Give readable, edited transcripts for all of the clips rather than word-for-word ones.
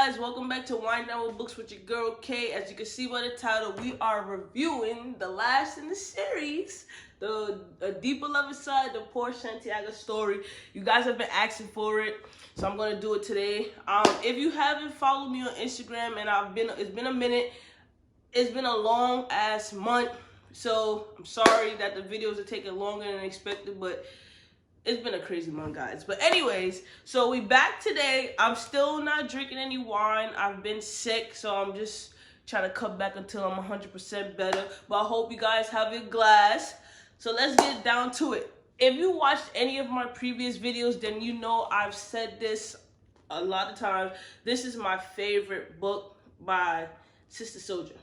guys, welcome back to Wind Down with Books with your girl Kay. As you can see by the title, we are reviewing the last in the series, the A Deep Beloved Side, the Porsche Santiago Story. You guys have been asking for it, so I'm gonna do it today. If you haven't followed me on Instagram, and it's been a minute, it's been a long ass month, so I'm sorry that the videos are taking longer than expected, but it's been a crazy month, guys. But anyways, so we back today. I'm still not drinking any wine. I've been sick, so I'm just trying to cut back until I'm 100% better. But I hope you guys have your glass. So let's get down to it. If you watched any of my previous videos, then you know I've said this a lot of times. This is my favorite book by Sister Soldier.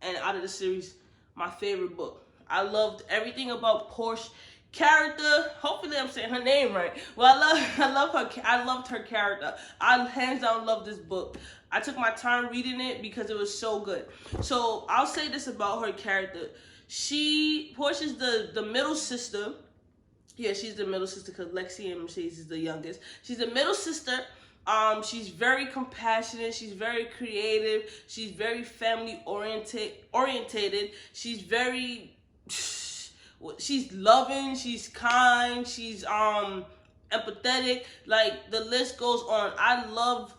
And out of the series, my favorite book. I loved everything about Porsche character. Hopefully I'm saying her name right. Well, I loved her character. I hands down love this book. I took my time reading it because it was so good. So I'll say this about her character. Portia's the middle sister. Yeah, she's the middle sister because Lexi and Mercedes is the youngest. She's the middle sister. She's very compassionate. She's very creative. She's very family orientated. She's loving, she's kind, she's empathetic. Like, the list goes on. I love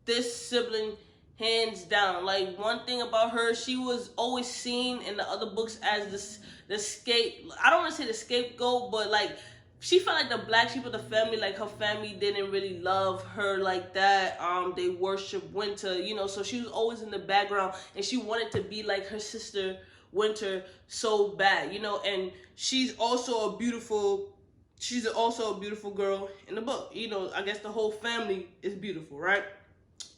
this sibling hands down. Like, one thing about her, she was always seen in the other books as I don't want to say the scapegoat, but like, she felt like the black sheep of the family. Like, her family didn't really love her like that. They worship Winter, you know, so she was always in the background, and she wanted to be like her sister Winter so bad, you know. And she's also a beautiful girl in the book, you know. I guess the whole family is beautiful, right?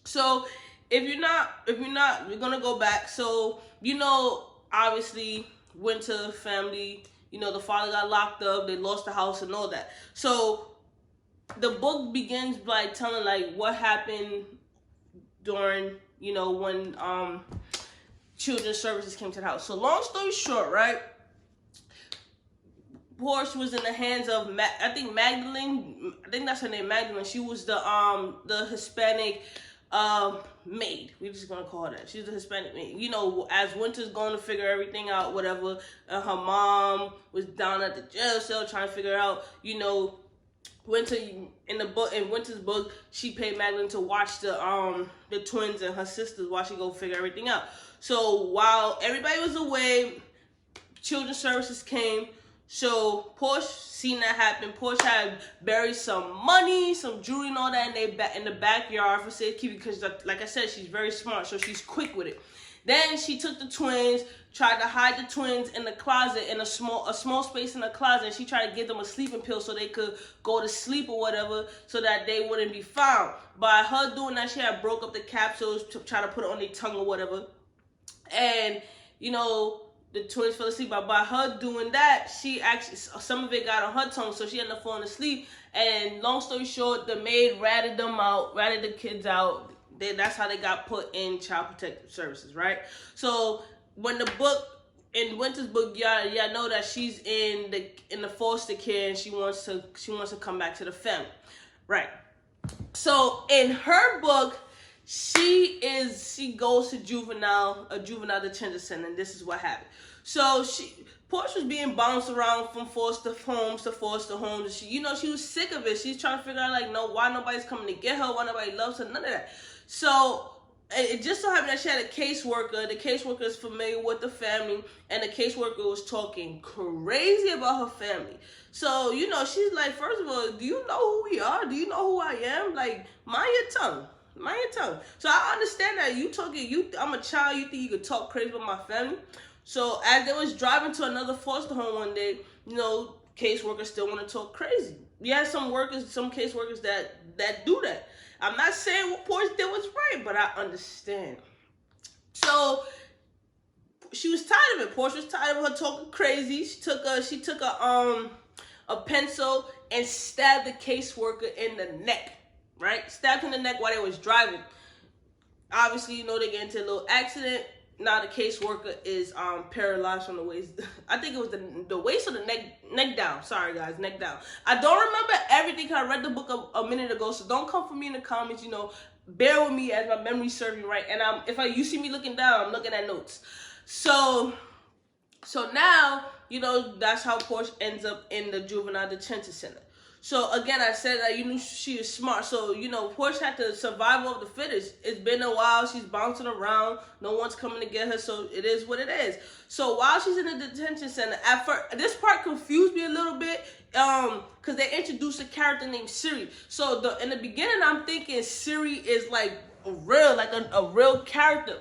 So if you're not, we're gonna go back. So, you know, obviously Winter family, you know, the father got locked up, they lost the house and all that. So the book begins by telling like what happened during, you know, when children's services came to the house. So long story short, right, Porsche was in the hands of I think Magdalene. I think that's her name, Magdalene. She was the Hispanic maid. We're just gonna call her that. She's the Hispanic maid. You know, as Winter's going to figure everything out, whatever. Her mom was down at the jail cell trying to figure out, you know, Winter in Winter's book, she paid Magdalene to watch the twins and her sisters while she go figure everything out. So while everybody was away, children's services came. So Porsche seen that happen. Porsche had buried some money, some jewelry and all that in the backyard for safekeeping because, like I said, she's very smart, so she's quick with it. Then she took the twins, tried to hide the twins in the closet, in a small space in the closet. She tried to give them a sleeping pill so they could go to sleep or whatever, so that they wouldn't be found. By her doing that, she had broke up the capsules to try to put it on their tongue or whatever. And, you know, the twins fell asleep. But by her doing that, she actually, some of it got on her tongue, so she ended up falling asleep. And long story short, the maid ratted the kids out. That's how they got put in child protective services, right? So when in Winter's book, y'all know that she's in the foster care, and she wants to come back to the family, right? So in her book, she goes to juvenile detention center, and this is what happened. So Porsche was being bounced around from foster homes to foster homes. She was sick of it. She's trying to figure out like, why nobody's coming to get her, why nobody loves her, none of that. So it just so happened that she had a caseworker. The caseworker is familiar with the family, and the caseworker was talking crazy about her family. So, you know, she's like, first of all, do you know who we are? Do you know who I am? Like, mind your tongue. Mind your tongue. So I understand that I'm a child, you think you could talk crazy about my family. So as they was driving to another foster home one day, you know, caseworkers still want to talk crazy. We had some caseworkers that do that. I'm not saying what Porsche did was right, but I understand. So she was tired of it. Porsche was tired of her talking crazy. She took a pencil and stabbed the caseworker in the neck. Right? Stabbed in the neck while they was driving. Obviously, you know, they get into a little accident. Now the caseworker is paralyzed from the waist. I think it was the waist or the neck down. Sorry guys, neck down. I don't remember everything because I read the book a minute ago, so don't come for me in the comments. You know, bear with me as my memory serves me right. And you see me looking down, I'm looking at notes. So now, that's how Porsche ends up in the Juvenile Detention Center. So again, I said that, she is smart. So, Porsche had the survival of the fittest. It's been a while. She's bouncing around. No one's coming to get her. So it is what it is. So while she's in the detention center, at first, this part confused me a little bit. Because they introduced a character named Siri. So in the beginning, I'm thinking Siri is like a real character.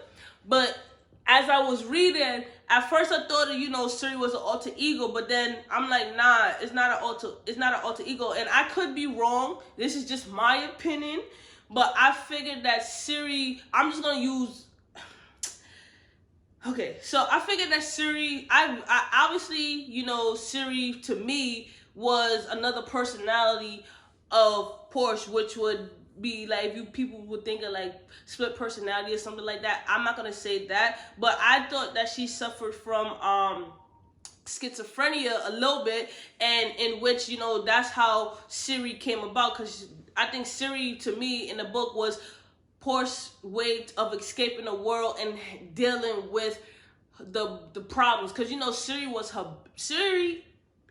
But as I was reading, at first I thought that, Siri was an alter ego, but then I'm like, nah, it's not an alter ego. And I could be wrong. This is just my opinion. But I figured that Siri, I'm just gonna use, okay, so I figured that Siri, I obviously, Siri to me was another personality of Porsche, which would be like, people would think of like split personality or something like that. I'm not gonna say that, but I thought that she suffered from schizophrenia a little bit, and in which that's how Siri came about. Because I think Siri to me in the book was Porsche's way of escaping the world and dealing with the problems. Because Siri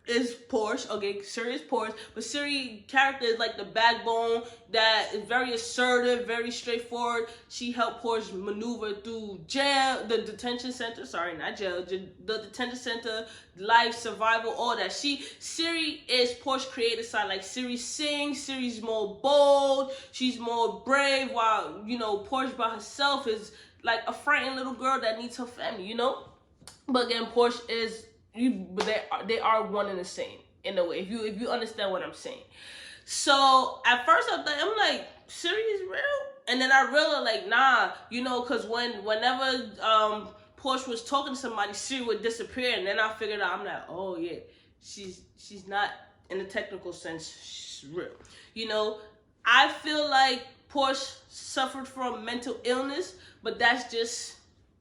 is Porsche, okay, Siri is Porsche, but Siri character is like the backbone that is very assertive, very straightforward. She helped Porsche maneuver through jail, the detention center, sorry, not jail, the detention center, life, survival, all that. Siri is Porsche creative side. Like, Siri sings, Siri's more bold, she's more brave, while, Porsche by herself is like a frightened little girl that needs her family, But again, Porsche is, but they are one and the same in a way, if you understand what I'm saying. So at first I'm like, Siri is real? And then I realized, like, nah, because whenever Porsche was talking to somebody, Siri would disappear, and then I figured out, I'm like, oh yeah, she's not, in the technical sense, she's real. I feel like Porsche suffered from mental illness, but that's just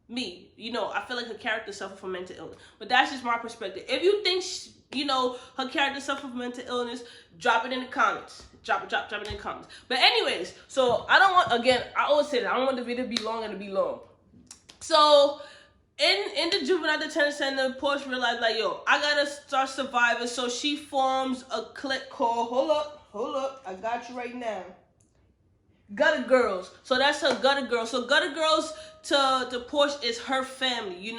me. I feel like her character suffered from mental illness, but that's just my perspective. If you think her character suffered from mental illness, drop it in the comments. Drop it in the comments. But anyways, so I always say that I don't want the video to be long and to be long. So in the Juvenile Detention Center, Porsche realized, like, yo, I gotta start surviving. So she forms a clique called, hold up, I got you right now, Gutter Girls. So that's her Gutter Girls. So Gutter Girls to Porsche is her family.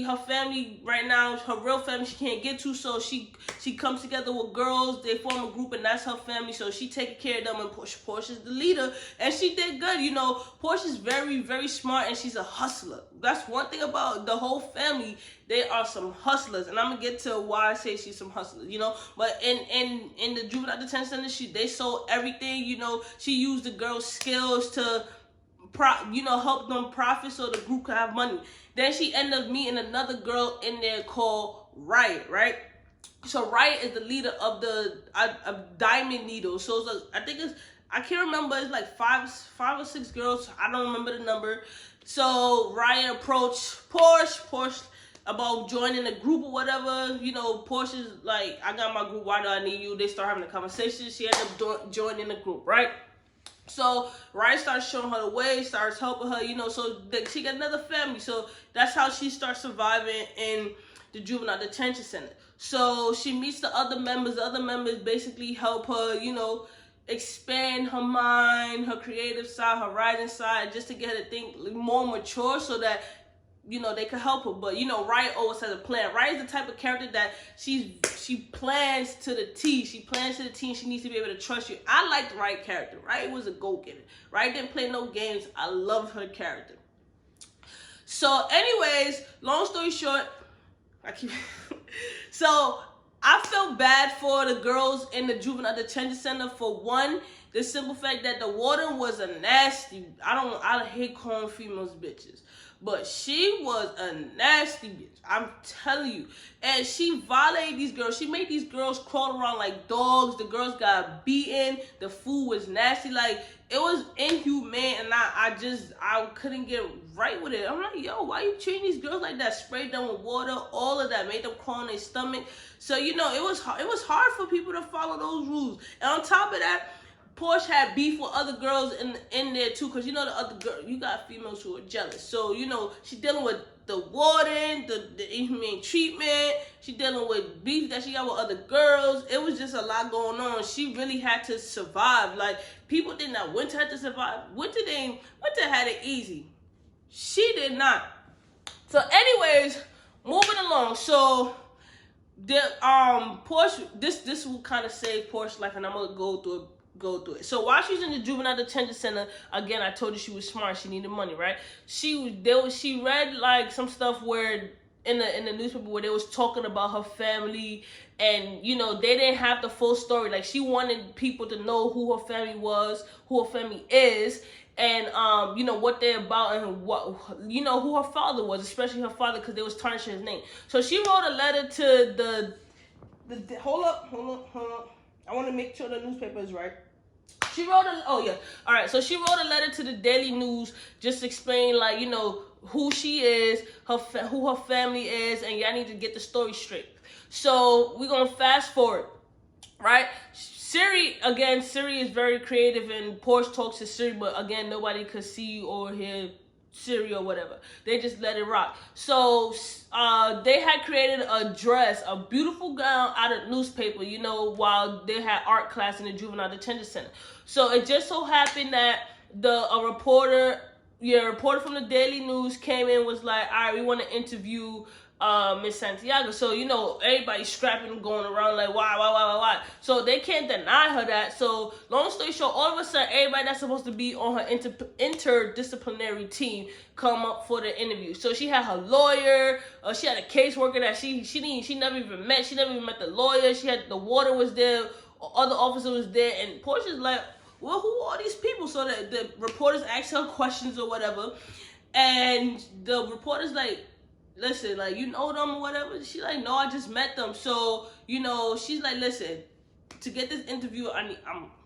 Her family right now, her real family, she can't get to. So she comes together with girls. They form a group, and that's her family. So she taking care of them, and Porsche is the leader, and she did good. Porsche is very, very smart, and she's a hustler. That's one thing about the whole family. They are some hustlers, and I'm gonna get to why I say she's some hustlers. But in the Juvenile Detention Center, they sold everything. She used the girls' skills to help them profit so the group could have money. Then she ended up meeting another girl in there called Riot, right? So Riot is the leader of the Diamond Needle. So I can't remember, it's like five or six girls. I don't remember the number. So Riot approached Porsche about joining the group or whatever. Porsche is like, I got my group, why do I need you? They start having a conversation. She ended up joining the group, right? So Riot starts showing her the way, starts helping her, so she got another family. So that's how she starts surviving in the Juvenile Detention Center. So she meets the other members. The other members basically help her, expand her mind, her creative side, her writing side, just to get her to think more mature, so that they could help her. But Riot always has a plan. Riot is the type of character that she plans to the T. She plans to the T, and she needs to be able to trust you. I liked Riot character. Riot was a go-getter. Riot didn't play no games. I love her character. So anyways, long story short, so I felt bad for the girls in the Juvenile Detention Center. For one, the simple fact that the warden was a nasty, I hate calling females bitches, but she was a nasty bitch, I'm telling you. And she violated these girls. She made these girls crawl around like dogs. The girls got beaten. The food was nasty. Like, it was inhumane, and I couldn't get right with it. I'm like, yo, why you treating these girls like that? Sprayed them with water, all of that, made them crawl on their stomach. So, it was hard for people to follow those rules. And on top of that, Porsche had beef with other girls in there too, because you know the other girl, you got females who are jealous. So you know she dealing with the warden, the inhumane treatment. She dealing with beef that she got with other girls. It was just a lot going on. She really had to survive. Like, people think that Winter had to survive. Winter had it easy. She did not. So anyways, moving along. So the Porsche, this will kind of save Porsche's life, and I'm gonna go through it. So while she was in the Juvenile Detention Center, again, I told you she was smart. She needed money, right? She read like some stuff where in the newspaper where they was talking about her family, and you know they didn't have the full story. Like, she wanted people to know who her family was, who her family is, and you know what they're about, and what, you know, who her father was, especially her father, because they was tarnishing his name. So she wrote a letter to the hold up. I want to make sure the newspaper is right. She wrote she wrote a letter to the Daily News, just explaining, like, you know, who she is, who her family is, and y'all need to get the story straight. So we're gonna fast forward, right? Siri is very creative, and Porsche talks to Siri, but again, nobody could see or hear Siri or whatever. They just let it rock. So they had created a dress, a beautiful gown out of newspaper, you know, while they had art class in the Juvenile Detention Center. So it just so happened that a reporter from the Daily News came in, was like, all right, we want to interview Miss Santiago. So, you know, everybody's scrapping and going around like, why? So they can't deny her that. So long story short, all of a sudden, everybody that's supposed to be on her interdisciplinary team come up for the interview. So she had her lawyer, she had a caseworker that she never even met. She never even met the lawyer. She had the warder was there, other officer was there, and Portia's like, well, who are these people? So the reporters asked her questions or whatever, and the reporter's like, listen, like, you know them or whatever? She's like, no, I just met them. So, you know, she's like, listen, to get this interview,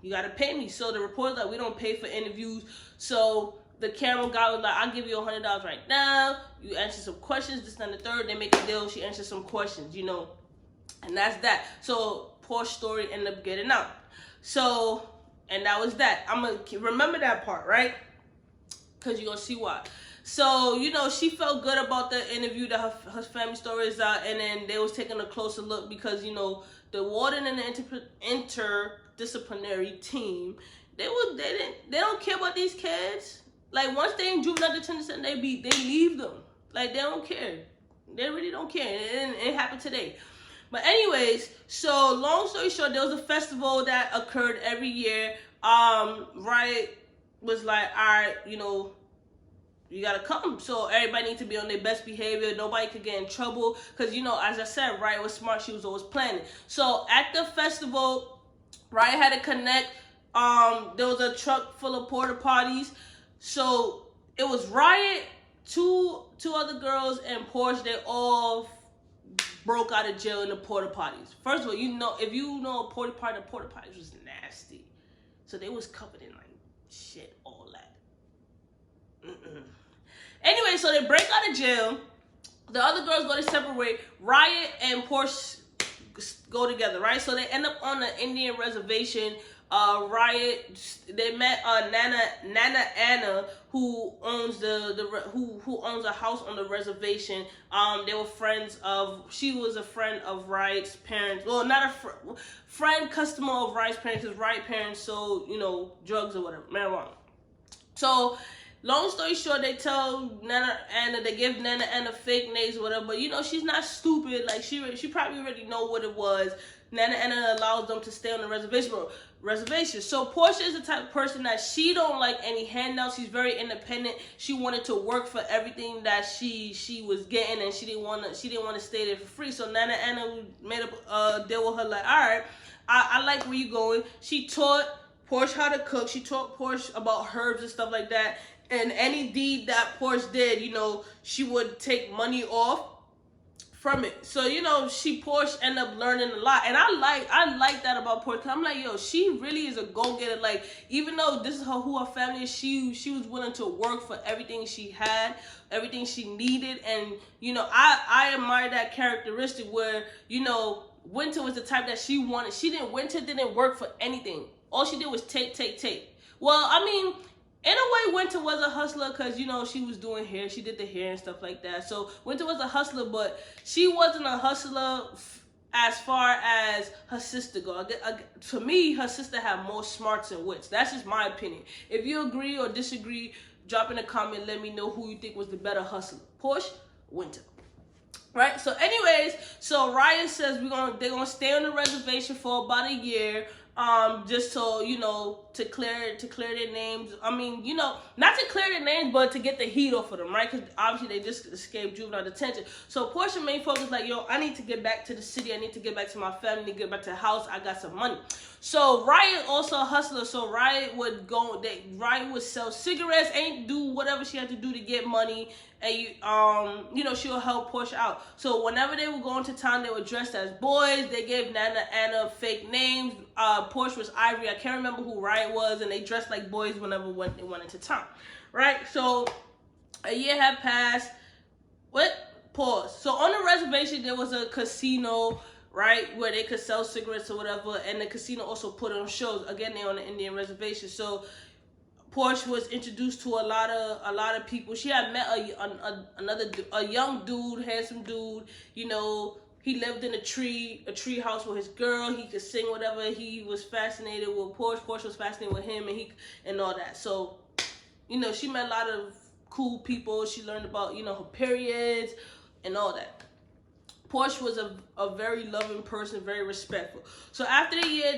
you gotta pay me. So the reporter's like, we don't pay for interviews. So the camera guy was like, I'll give you $100 right now. You answer some questions, this and the third. They make a deal. She answers some questions, you know, and that's that. So Porsche story ended up getting out. So, and that was that. I'm gonna remember that part, right? Because you're gonna see why. So, you know, she felt good about the interview, that her family story is out, and then they was taking a closer look because, you know, the warden and the interdisciplinary team, they don't care about these kids. Like, once they in juvenile detention, they leave them. Like, they don't care. They really don't care. It happened today. But anyways, so long story short, there was a festival that occurred every year. Riot was like, all right, you know, you gotta come. So everybody needs to be on their best behavior. Nobody could get in trouble. Because, you know, as I said, Riot was smart. She was always planning. So at the festival, Riot had to connect. There was a truck full of porta potties. So it was Riot, two other girls, and Porsche. They all broke out of jail in the porta potties. First of all, you know, if you know a porta potty, the porta potties was nasty. So they was covered in like shit, all that. Anyway, so they break out of jail. The other girls go their separate way. Riot and Porsche go together, right? So they end up on the Indian reservation. Riot, they met Nana Anna, who owns who owns a house on the reservation. They were friends of. She was a friend of Riot's parents. Well, not a friend, customer of Riot's parents. Because Riot parents sold, you know, drugs or whatever, marijuana. So, long story short, they tell Nana Anna, they give Nana Anna fake names or whatever, but you know, she's not stupid. Like, she probably already know what it was. Nana Anna allows them to stay on the reservation. So Porsche is the type of person that she don't like any handouts. She's very independent. She wanted to work for everything that she was getting, and she didn't want to stay there for free. So Nana Anna made a deal with her, like, all right, I like where you going. She taught Porsche how to cook. She taught Porsche about herbs and stuff like that. And any deed that Porsche did, you know, she would take money off from it. So, you know, Porsche ended up learning a lot. And I like that about Porsche. Cause I'm like, yo, she really is a go-getter. Like, even though this is who her family is, she was willing to work for everything she had, everything she needed. And, you know, I admire that characteristic where, you know, Winter was the type that Winter didn't work for anything. All she did was take. Well, I mean, in a way, Winter was a hustler because, you know, she was doing hair. She did the hair and stuff like that. So Winter was a hustler, but she wasn't a hustler as far as her sister go. To me, her sister had more smarts and wits. That's just my opinion. If you agree or disagree, drop in a comment. Let me know who you think was the better hustler. Porsche, Winter. Right? So anyways, so Riot says they're gonna stay on the reservation for about a year. Just so, you know, to clear their names. I mean, you know, not to clear their names, but to get the heat off of them, right? Because obviously they just escaped juvenile detention. So Porsche main focus like, yo, I need to get back to the city. I need to get back to my family, get back to the house. I got some money. So Riot also a hustler. So Riot would sell cigarettes, do whatever she had to do to get money. And you know, she'll help Porsche out. So whenever they would go into town, they were dressed as boys. They gave Nana Anna fake names. Porsche was Ivory. I can't remember who Riot was, and they dressed like boys whenever they went into town. Right? So a year had passed. Pause. So on the reservation there was a casino, right, where they could sell cigarettes or whatever, and the casino also put on shows. Again, they're on the Indian reservation. So Porsche was introduced to a lot of people. She had met a young dude, handsome dude. You know, he lived in a tree house with his girl. He could sing whatever. He was fascinated with Porsche. Porsche was fascinated with him, and all that. So, you know, she met a lot of cool people. She learned about, you know, her periods and all that. Porsche was a very loving person, very respectful. So after the year,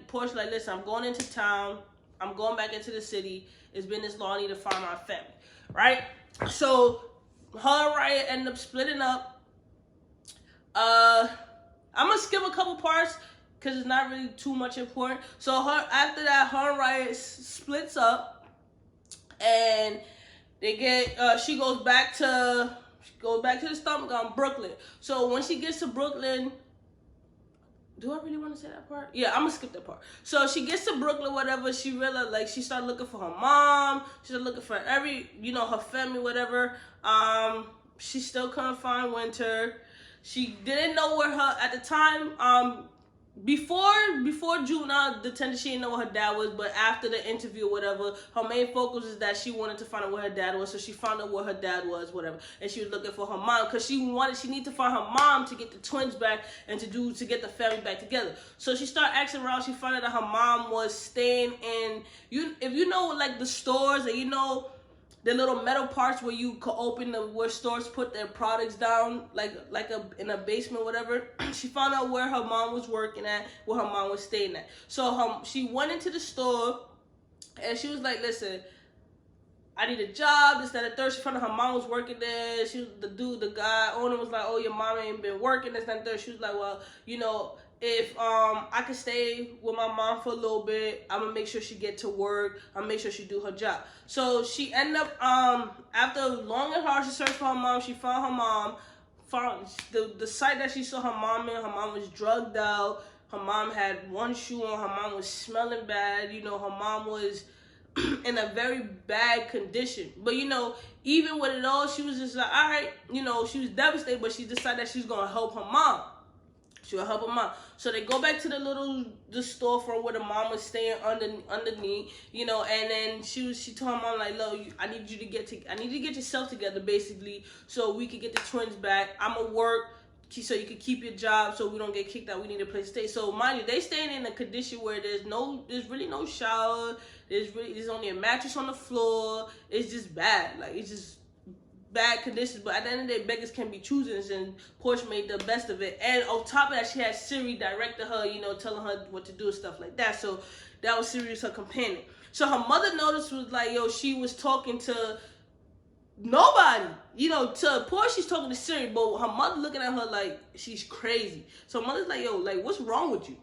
Porsche like, listen, I'm going into town. I'm going back into the city. It's been this long. I need to find my family, right? So her and Riot ended up splitting up. I'm gonna skip a couple parts because it's not really too much important. So after that, her and Riot splits up, and they get she goes back to the stomach on Brooklyn. So when she gets to Brooklyn. Do I really want to say that part? Yeah, I'm gonna skip that part. So she gets to Brooklyn, whatever. She realized, like, she started looking for her mom. She started looking for her family, whatever. She still couldn't find Winter. She didn't know where at the time. Before juvenile detention, she didn't know what her dad was. But after the interview, whatever, her main focus is that she wanted to find out where her dad was. So she found out where her dad was, whatever, and she was looking for her mom because she needed to find her mom to get the twins back and to get the family back together. So she started asking around. She found out that her mom was staying in if you know, like, the stores, and you know, the little metal parts where you could open where stores put their products down, in a basement, whatever. She found out where her mom was working at, where her mom was staying at. So she went into the store, and she was like, listen, I need a job, this, that, and third. She found out her mom was working there. The guy owner was like, oh, your mom ain't been working, this, that, and third. She was like, well, you know, if I could stay with my mom for a little bit, I'm gonna make sure she get to work. I'm gonna make sure she do her job. So she ended up after long and hard, she searched for her mom. She found her mom. Found the site that she saw her mom in. Her mom was drugged out. Her mom had one shoe on. Her mom was smelling bad. You know, her mom was in a very bad condition. But, you know, even with it all, she was just like, all right, you know, she was devastated, but she decided that she was gonna help her mom. She would help her mom. So they go back to the storefront where the mom was staying underneath, you know, and then she told her mom, like, look, I need you to get yourself together, basically, so we could get the twins back. I'm gonna work so you could keep your job, so we don't get kicked out. We need a place to stay. So mind you, they staying in a condition where there's really no shower. There's only a mattress on the floor. It's just bad. Like, it's just bad conditions. But at the end of the day, beggars can be choosers, and Porsche made the best of it. And on top of that, she had Siri directing her, you know, telling her what to do and stuff like that. So that was Siri, her companion. So her mother noticed, was like, yo, she was talking to nobody. You know, to Porsche, she's talking to Siri, but her mother looking at her like she's crazy. So mother's like, yo, like, what's wrong with you?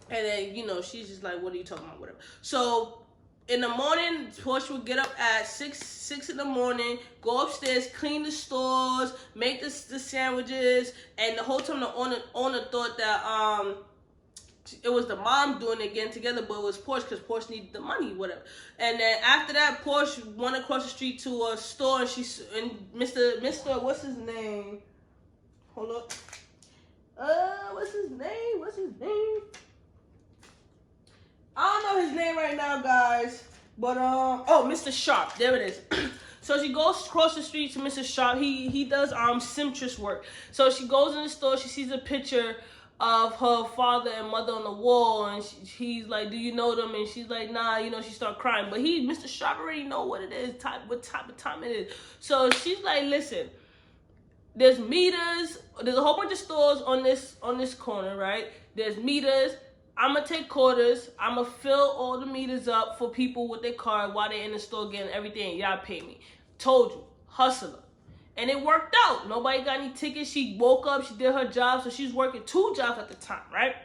And then, you know, she's just like, what are you talking about, whatever. So in the morning, Porsche would get up at 6 in the morning, go upstairs, clean the stores, make the sandwiches, and the whole time the owner thought that it was the mom doing it, again together, but it was Porsche because Porsche needed the money, whatever. And then after that, Porsche went across the street to a store, and Mr. What's his name? Hold up. What's his name? I don't name right now, guys. But oh, Mr. Sharp, there it is. So she goes across the street to Mr. Sharp. He does seamstress work. So she goes in the store. She sees a picture of her father and mother on the wall, and he's like, "Do you know them?" And she's like, "Nah." You know, she start crying. But Mr. Sharp already know what it is, what type of time it is. So she's like, "Listen, there's meters. There's a whole bunch of stores on this corner, right? There's meters. I'm going to take quarters. I'm going to fill all the meters up for people with their card while they're in the store getting everything. Y'all pay me." Told you. Hustler. And it worked out. Nobody got any tickets. She woke up. She did her job. So she's working 2 jobs at the time, right?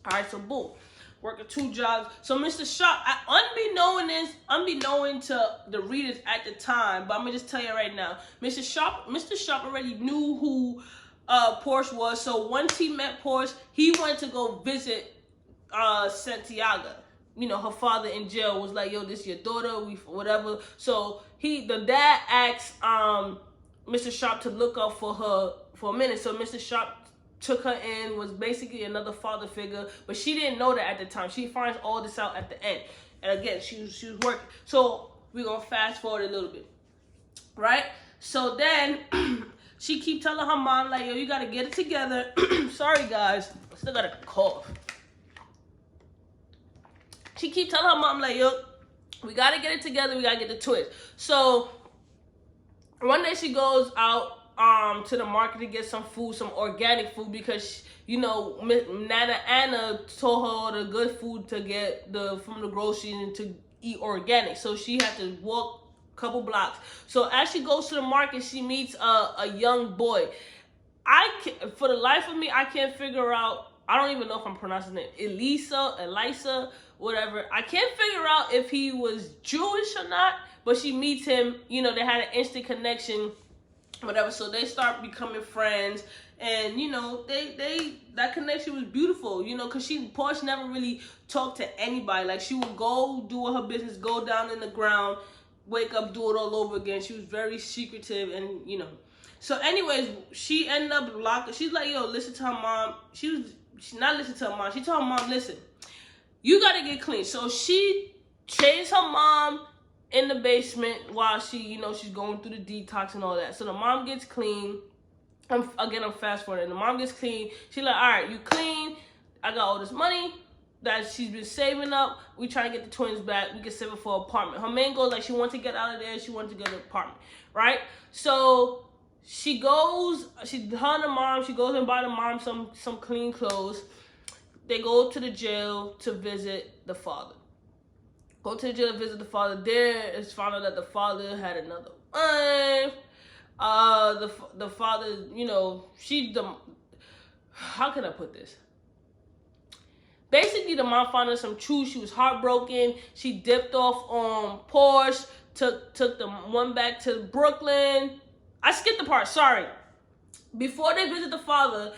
All right, so boom. Working 2 jobs. So Mr. Sharp, unbeknown to the readers at the time, but I'm going to just tell you right now, Mr. Sharp already knew who Porsche was. So once he met Porsche, he went to go visit Santiago. You know, her father in jail was like, "Yo, this is your daughter, whatever." So the dad asked Mr. Sharp to look up for her for a minute. So Mr. Sharp took her in, was basically another father figure, but she didn't know that at the time. She finds all this out at the end. And again, she was working. So we're gonna fast forward a little bit, right? So then she keep telling her mom, like, "Yo, you gotta get it together." Sorry guys, I still got a cough. She keep telling her mom, like, "Yo, we gotta get it together. We gotta get the twins." So one day she goes out to the market to get some food, some organic food, because you know Nana Anna told her all the good food to get from the groceries and to eat organic. So she had to walk a couple blocks. So as she goes to the market, she meets a young boy. For the life of me, I can't figure out. I don't even know if I'm pronouncing it. Elisa, whatever. I can't figure out if he was Jewish or not, but she meets him. You know, they had an instant connection, whatever. So they start becoming friends, and you know, that connection was beautiful. You know, because Porsche never really talked to anybody. Like, she would go do her business, go down in the ground, wake up, do it all over again. She was very secretive, and you know. So anyways, she ended up locked. She's like, "Yo, listen to her mom." She not listen to her mom. She told her mom, "Listen, you gotta get clean." So she changed her mom in the basement while she's going through the detox and all that. So the mom gets clean. I'm fast forwarding. The mom gets clean. She's like, "All right, you clean. I got all this money that she's been saving up. We trying to get the twins back. We can save it for an apartment." Her main goal is like, she wants to get out of there. She wants to get an apartment, right? So she goes and buy the mom some clean clothes. They go to the jail to visit the father. Go to the jail to visit the father. There is found out that the father had another wife. The father, you know, how can I put this? Basically, the mom found out some truth. She was heartbroken. She dipped off on Porsche, took the one back to Brooklyn. I skipped the part, sorry. Before they visit the father,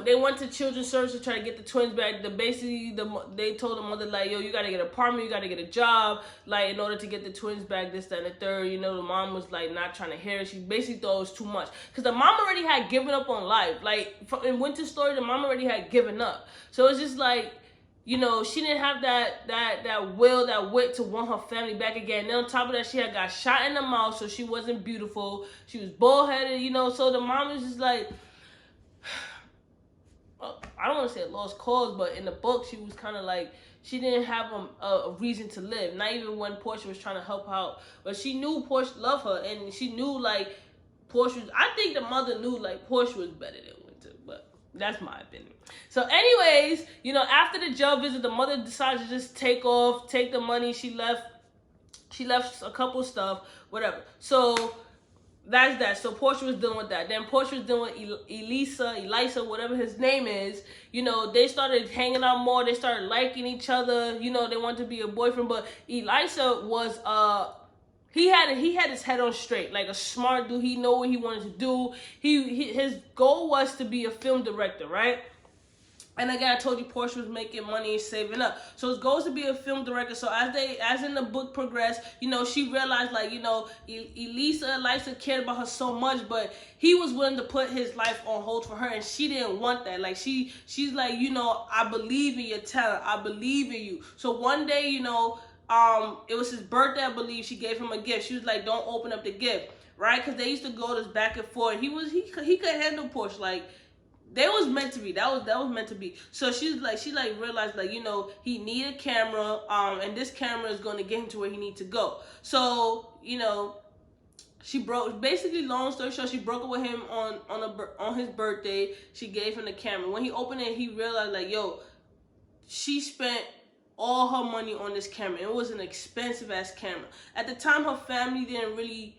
they went to children's service to try to get the twins back. They told the mother, like, "Yo, you gotta get an apartment, you gotta get a job, like, in order to get the twins back, this, that, and the third." You know, the mom was like not trying to hear it. She basically thought it was too much, because the mom already had given up on life. Like in Winter Story, the mom already had given up. So it's just like, you know, she didn't have that will, that wit to want her family back again. And then on top of that, she had got shot in the mouth, so she wasn't beautiful. She was bald-headed, you know. So the mom was just like, I don't want to say a lost cause, but in the book, she was kind of like, she didn't have a reason to live. Not even when Porsche was trying to help her out. But she knew Porsche loved her, and she knew, like, I think the mother knew, like, Porsche was better than Winter, but that's my opinion. So anyways, you know, after the jail visit, the mother decided to just take the money. She left a couple stuff, whatever. So that's that. So Porsche was dealing with that. Then Porsche was dealing with Elisa, whatever his name is. You know, they started hanging out more. They started liking each other. You know, they wanted to be a boyfriend. But Elisa was he had his head on straight, like a smart dude. He knew what he wanted to do. His goal was to be a film director, right? And again, I told you Porsche was making money and saving up. So it goes to be a film director. So as in the book progressed, she realized like, Elisa cared about her so much, but he was willing to put his life on hold for her, and she didn't want that. Like she's like, I believe in your talent. I believe in you. So one day, it was his birthday, I believe. She gave him a gift. She was like, don't open up the gift, right? Because they used to go this back and forth. He could handle Porsche, like. They was meant to be. That was meant to be. So she realized like, he needed a camera, and this camera is going to get him to where he needs to go. So, basically, long story short, she broke up with him on his birthday. She gave him the camera. When he opened it, he realized like, she spent all her money on this camera. It was an expensive ass camera. At the time, his family didn't really,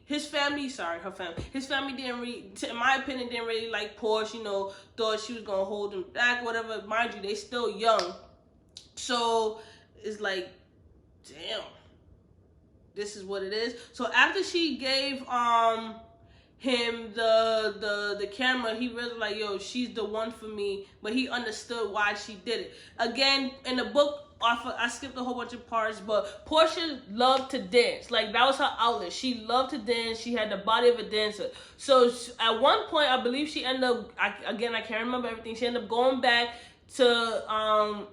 in my opinion, didn't really like Porsche, thought she was gonna hold him back, whatever. Mind you, they still young. So it's like, damn, this is what it is. So after she gave him the camera, he really like, she's the one for me, but he understood why she did it. Again, in the book, I skipped a whole bunch of parts, but Porsche loved to dance. Like, that was her outlet. She loved to dance. She had the body of a dancer. So at one point, I believe she ended up, I can't remember everything. She ended up going back to,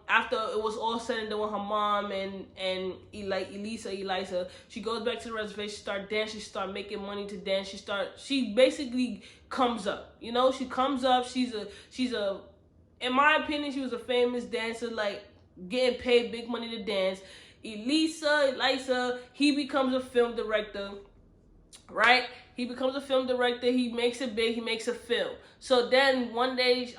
after it was all said and done with her mom and Elisa. She goes back to the reservation, start dancing, start making money to dance. She basically comes up. She comes up. She's a, in my opinion, she was a famous dancer, like, getting paid big money to dance. Elisa, he becomes a film director, right? He becomes a film director. He makes it big. He makes a film. So then one day,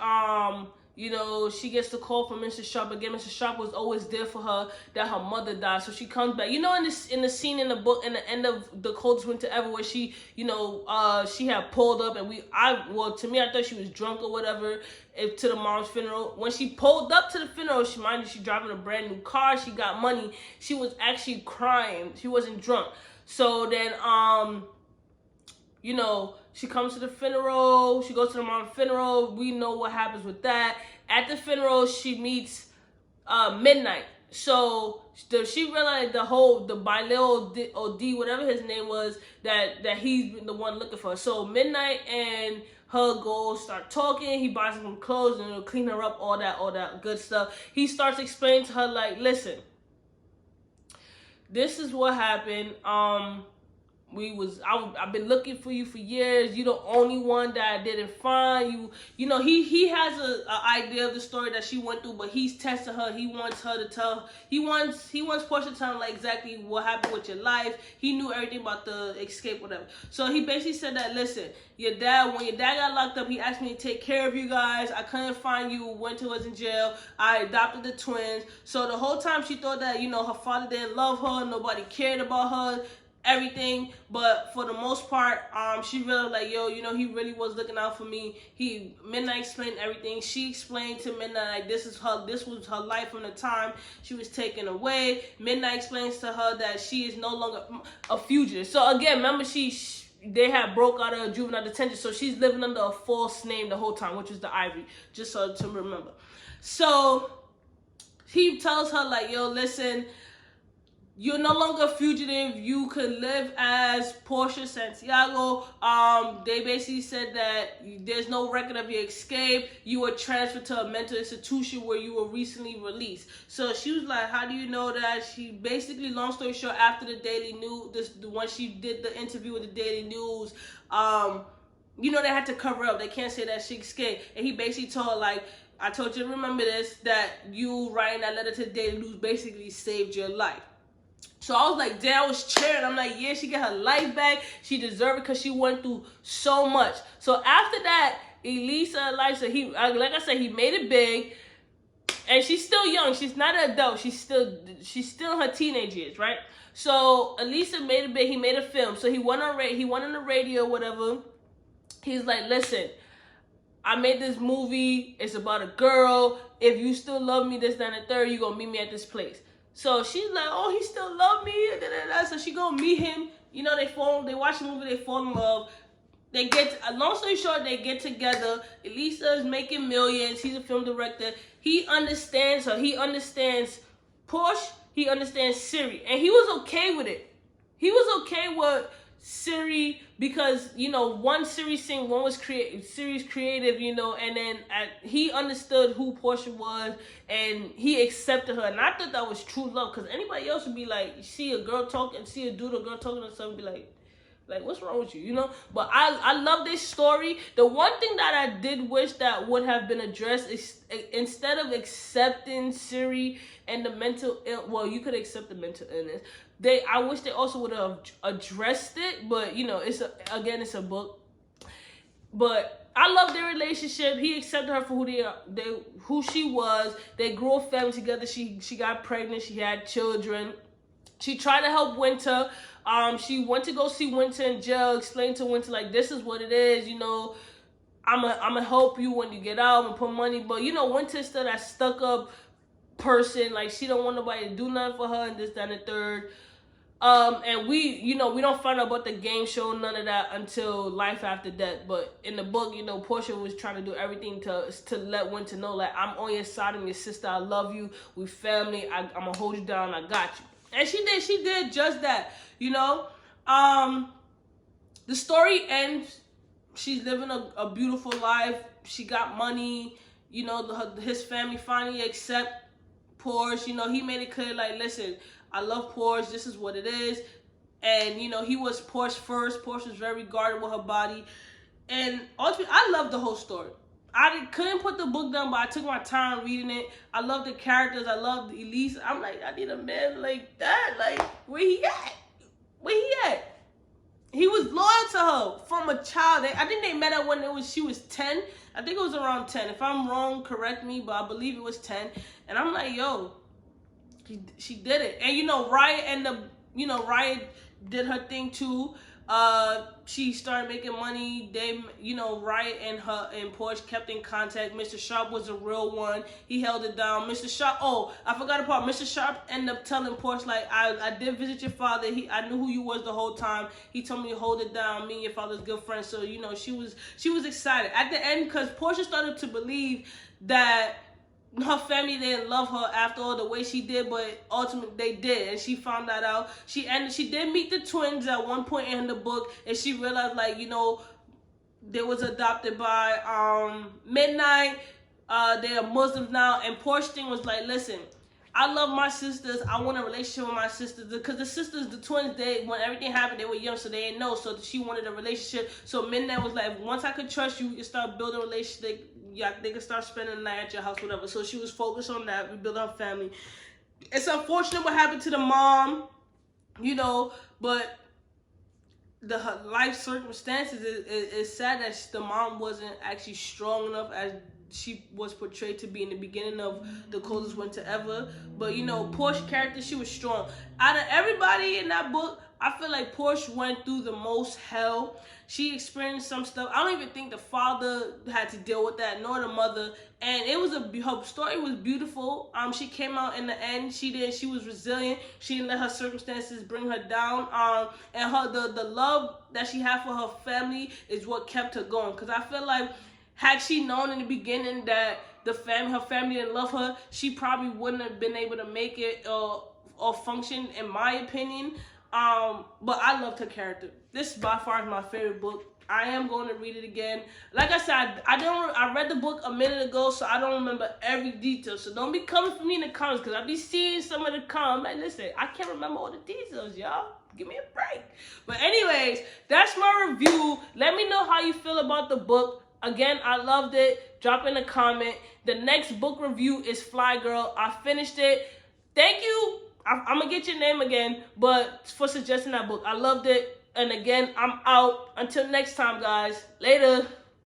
she gets the call from Mr. Sharp. Again, Mr. Sharp was always there for her, that her mother died. So she comes back. In the scene in the book, in the end of The Coldest Winter Ever, where she, she had pulled up, and to me, I thought she was drunk or whatever, to the mom's funeral. When she pulled up to the funeral, she driving a brand new car. She got money. She was actually crying. She wasn't drunk. So then, she comes to the funeral. She goes to the mom's funeral. We know what happens with that. At the funeral, she meets Midnight. So she realized the Bilal OD, whatever his name was, that he's the one looking for her. So Midnight and her go start talking. He buys her some clothes and he'll clean her up, all that good stuff. He starts explaining to her like, listen, this is what happened. I've been looking for you for years. You're the only one that I didn't find. He has an idea of the story that she went through, but he's testing her. He wants her to tell. He wants Porsche to tell him like exactly what happened with your life. He knew everything about the escape, whatever. So he basically said that, listen, when your dad got locked up, he asked me to take care of you guys. I couldn't find you. Winter was in jail. I adopted the twins. So the whole time she thought that, her father didn't love her. Nobody cared about her. Everything, but for the most part, she really like, he really was looking out for me. Midnight explained everything. She explained to Midnight like, this was her life from the time she was taken away. Midnight explains to her that she is no longer a fugitive. So again, remember they had broke out of juvenile detention, so she's living under a false name the whole time, which is the Ivy, just so to remember. So he tells her like, listen, you're no longer a fugitive. You could live as Porsche Santiago. They basically said that there's no record of your escape. You were transferred to a mental institution where you were recently released. So she was like, how do you know that? She basically, long story short, after the Daily News, when she did the interview with the Daily News, they had to cover up. They can't say that she escaped. And he basically told her like, I told you to remember this, that you writing that letter to the Daily News basically saved your life. So I was like, damn, I was cheering. I'm like, yeah, she got her life back. She deserved it because she went through so much. So after that, Elisa, like I said, he made it big. And she's still young. She's not an adult. She's still in her teenage years, right? So Elisa made it big. He made a film. So he went on the radio, whatever. He's like, listen, I made this movie. It's about a girl. If you still love me, this, that, and the third, you're going to meet me at this place. So she's like, oh, he still love me. So she gonna meet him. They watch the movie, they fall in love. They get, long story short, they get together. Elisa is making millions. He's a film director. He understands her. He understands Porsche. He understands Siri. And he was okay with it. He was okay with Siri because, you know, one Siri sing, one was Siri's creative, you know, and then he understood who Porsche was and he accepted her. And I thought that was true love, because anybody else would be like, see a girl talking, see a dude or girl talking to someone, be like, what's wrong with you, you know? But I love this story. The one thing that I did wish that would have been addressed is, instead of accepting Siri and the mental well, you could accept the mental illness. I wish they also would have addressed it, but you know, it's a book. But I love their relationship. He accepted her for who she was. They grew a family together. She got pregnant. She had children. She tried to help Winter. She went to go see Winter in jail, explain to Winter, like, this is what it is, you know, I'm gonna help you when you get out, I'm gonna put money. But, you know, Winter's still that stuck-up person, like, she don't want nobody to do nothing for her, and this, that, and the third. And we don't find out about the game show, none of that, until Life After Death. But in the book, you know, Porsche was trying to do everything to let Winter know, like, I'm on your side, I'm your sister, I love you, we family, I'm gonna hold you down, I got you. And she did just that, you know. The story ends, she's living a beautiful life, she got money, you know, his family finally accept Porsche, you know, he made it clear, like, listen, I love Porsche, this is what it is. And, you know, he was Porsche first, Porsche was very guarded with her body. And ultimately, I love the whole story. I couldn't put the book down, but I took my time reading it. I love the characters. I love Elise. I'm like, I need a man like that. Like, where he at? Where he at? He was loyal to her from a child. I think they met her when she was 10. I think it was around 10. If I'm wrong, correct me, but I believe it was 10. And I'm like, yo, she did it. And, you know, Riot did her thing too. She started making money. They, you know, Riot and Porsche kept in contact. Mr. Sharp was a real one. He held it down. Mr. Sharp, oh, I forgot a part. Mr. Sharp ended up telling Porsche, like, I did visit your father. I knew who you was the whole time. He told me to hold it down. Me and your father's good friends. So, you know, she was excited at the end, because Porsche started to believe that her family didn't love her after all the way she did, but ultimately they did, and she found that out. She did meet the twins at one point in the book, and she realized, like, you know, they was adopted by Midnight. They are Muslims now, and Porsche thing was like, listen, I love my sisters. I want a relationship with my sisters, because the sisters, the twins, when everything happened, they were young, so they didn't know. So she wanted a relationship. So Midnight was like, once I could trust you, we can start building a relationship. They could start spending the night at your house, whatever. So she was focused on that. We built our family. It's unfortunate what happened to the mom, you know, but her life circumstances is sad that the mom wasn't actually strong enough as she was portrayed to be in the beginning of The Coldest Winter Ever. But, you know, Porsche character, she was strong. Out of everybody in that book, I feel like Porsche went through the most hell. She experienced some stuff. I don't even think the father had to deal with that, nor the mother. And her story was beautiful. She came out in the end. She was resilient. She didn't let her circumstances bring her down. And the love that she had for her family is what kept her going. Because I feel like, had she known in the beginning that her family didn't love her, she probably wouldn't have been able to make it or function, in my opinion. But I loved her character. This by far is my favorite book. I am going to read it again. Like I said, I read the book a minute ago, so I don't remember every detail. So don't be coming for me in the comments, because I be seeing some of the comments. Like, listen, I can't remember all the details, y'all. Give me a break. But anyways, that's my review. Let me know how you feel about the book. Again, I loved it. Drop in a comment. The next book review is Fly Girl. I finished it. Thank you. I'm going to get your name again, but for suggesting that book. I loved it. And again, I'm out. Until next time, guys. Later.